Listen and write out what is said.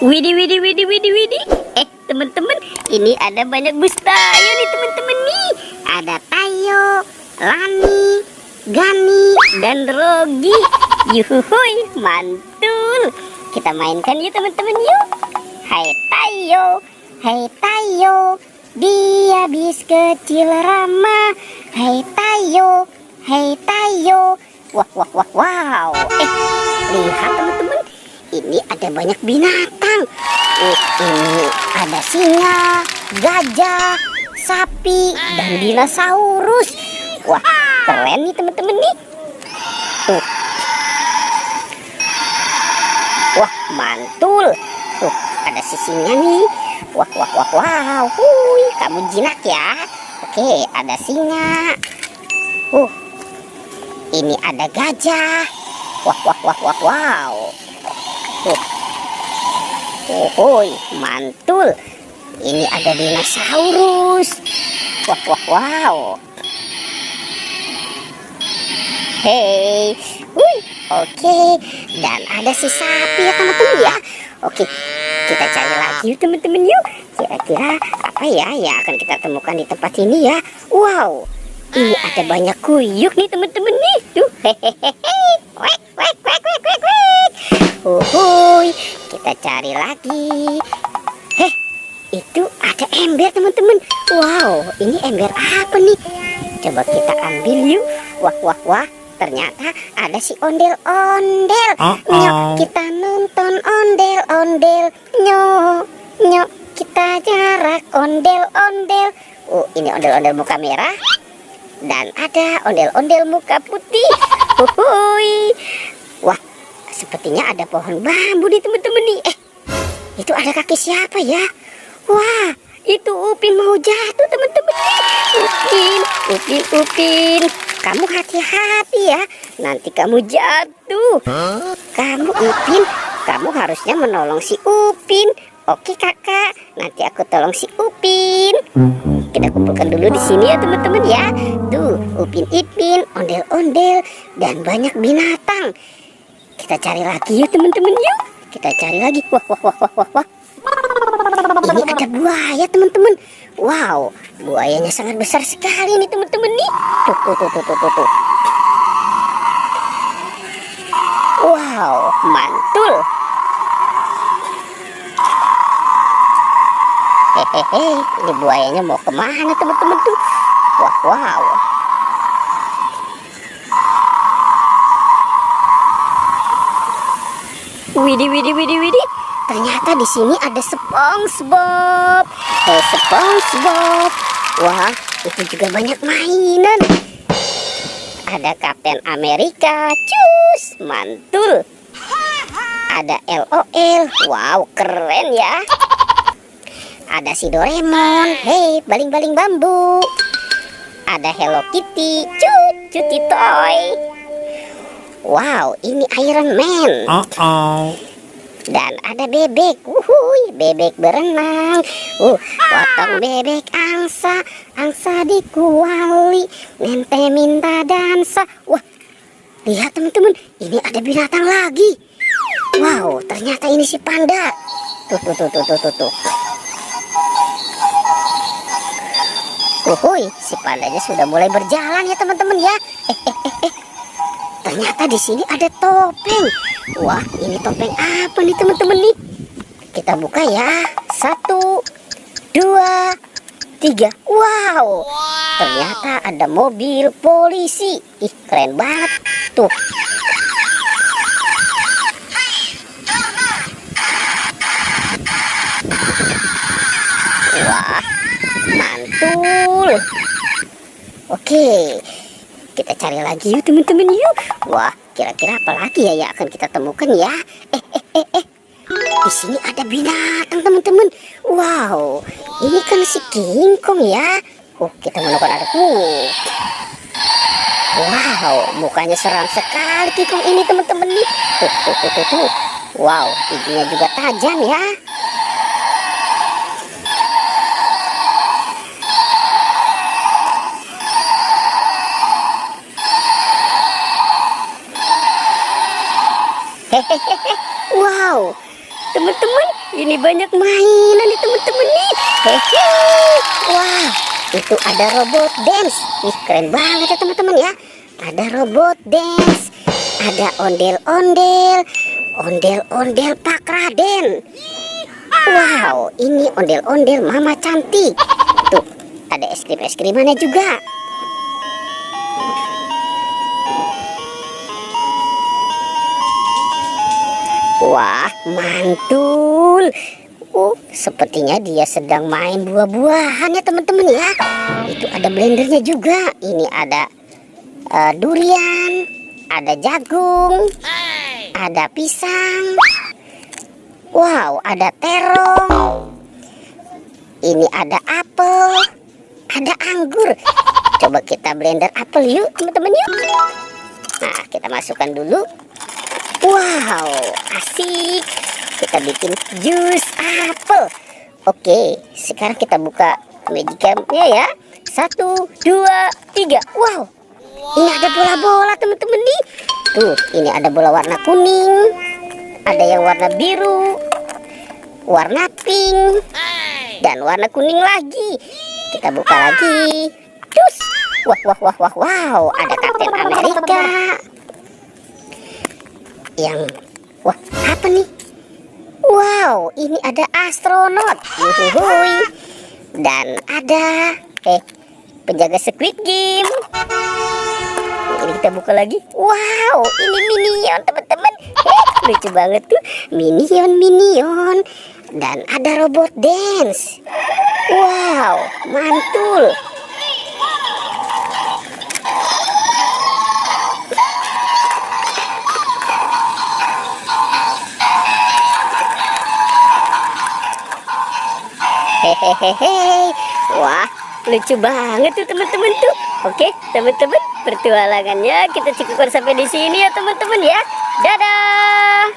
Widih, widih, widih, widih, widih. Teman-teman, ini ada banyak bus Tayo nih teman-teman nih. Ada Tayo, Lani, Gani, dan Rogi. Yuhuhuy, mantul. Kita mainkan yuk teman-teman yuk. Hai Tayo, hai Tayo, dia bis kecil ramah. Hai Tayo, hai Tayo. Wah, wah, wah, wow. Lihat teman-teman, ini ada banyak binatang. Ini ada singa, gajah, sapi, dan dinosaurus. Wah, keren nih teman-teman nih. Tuh. Wah, mantul. Tuh, ada si singa nih. Wah, wah, wah, wow. Hui, kamu jinak ya. Oke, ada singa. Ini ada gajah. Wah, wah, wah, wah, wow. Tuh. Woi, mantul. Ini ada dinosaurus. Wah, wah, wow. Hei. Oke. Dan ada si sapi ya teman-teman ya. Oke, kita cari lagi yuk teman-teman yuk. Kira-kira apa ya yang akan kita temukan di tempat ini ya. Wow, ini ada banyak kuyuk nih teman-teman nih. Tuh, hehehe. Wek, wek, wek, wek, wek, wek. Kita cari lagi. Itu ada ember teman-teman. Wow, ini ember apa nih? Coba kita ambil yuk. Wah, wah, wah. Ternyata ada si ondel-ondel. Nyok, kita nonton ondel-ondel. Nyok, nyok, kita jarak ondel-ondel. Ini ondel-ondel muka merah. Dan ada ondel-ondel muka putih. Wah, sepertinya ada pohon bambu nih teman-teman nih. Itu ada kaki siapa ya? Wah, itu Upin mau jatuh teman-teman nih. Upin. Kamu hati-hati ya, nanti kamu jatuh. Kamu Upin, kamu harusnya menolong si Upin. Oke kakak, nanti aku tolong si Upin. Kita kumpulkan dulu di sini ya teman-teman ya. Tuh, Upin Ipin, ondel-ondel, dan banyak binatang. Kita cari lagi yuk teman-teman yuk. Kita cari lagi. Wah, wah, wah, wah, wah, wah. Ini ada buaya teman-teman. Wow, buayanya sangat besar sekali nih teman-teman nih. Tuh. Wow, mantul. Hehehe, ini buayanya mau kemana teman-teman tuh? Wah, wow. Widih. Ternyata di sini ada SpongeBob. SpongeBob. Wah, itu juga banyak mainan. Ada Kapten Amerika. Cus, mantul. Ada LOL. Wow, keren ya. Ada si Doraemon. Hei, baling-baling bambu. Ada Hello Kitty. Cuti toy. Wow, ini Iron Man. Dan ada bebek. Bebek berenang. Potong bebek angsa di kuali. Nente minta dansa. Wah, lihat teman-teman, ini ada binatang lagi. Wow, ternyata ini si panda. Tuh. Si pandanya sudah mulai berjalan ya teman-teman ya. Ternyata di sini ada topeng. Wah, ini topeng apa nih teman-teman nih? Kita buka ya. 1, 2, 3. Wow, ternyata ada mobil polisi. Ih, keren banget. Tuh. Wah, mantul. Oke, kita cari lagi yuk teman-teman yuk. Wah, kira-kira apa lagi ya yang akan kita temukan ya? Di sini ada binatang teman-teman. Wow, ini kan si King Kong ya. Kita menemukan ada. Wow, mukanya seram sekali King Kong ini teman-teman nih. Tuh. Wow, giginya juga tajam ya. Wow, teman-teman, ini banyak mainan nih teman-teman nih. Hehe. Wah, itu ada robot dance. Ih, keren banget ya teman-teman ya. Ada robot dance, ada ondel-ondel, ondel-ondel Pak Raden. Wow, ini ondel-ondel Mama Cantik. Tuh, ada es krim-es-krimannya juga. Wah, mantul. Sepertinya dia sedang main buah-buahan ya teman-teman ya. Itu ada blendernya juga. Ini ada durian, ada jagung, ada pisang. Wow, ada terong. Ini ada apel, ada anggur. Coba kita blender apel yuk teman-teman yuk. Nah, kita masukkan dulu. Wow, asik. Kita bikin jus apel. Oke, sekarang kita buka magicamnya ya. 1, 2, 3. Wow, ini ada bola-bola teman-teman nih. Tuh, ini ada bola warna kuning, ada yang warna biru, warna pink, dan warna kuning lagi. Kita buka lagi. Terus, wow, ada Kapten Amerika. Wah, apa nih? Wow, ini ada astronot. Yuhuhui. Dan ada penjaga Squid Game. Ini kita buka lagi. Wow, ini Minion teman-teman. Lucu banget tuh, Minion. Dan ada robot dance. Wow, mantul. Hehehe. Wah, lucu banget tuh teman-teman tuh. Oke, teman-teman, pertualangannya kita cukupkan sampai di sini ya teman-teman ya. Dadah.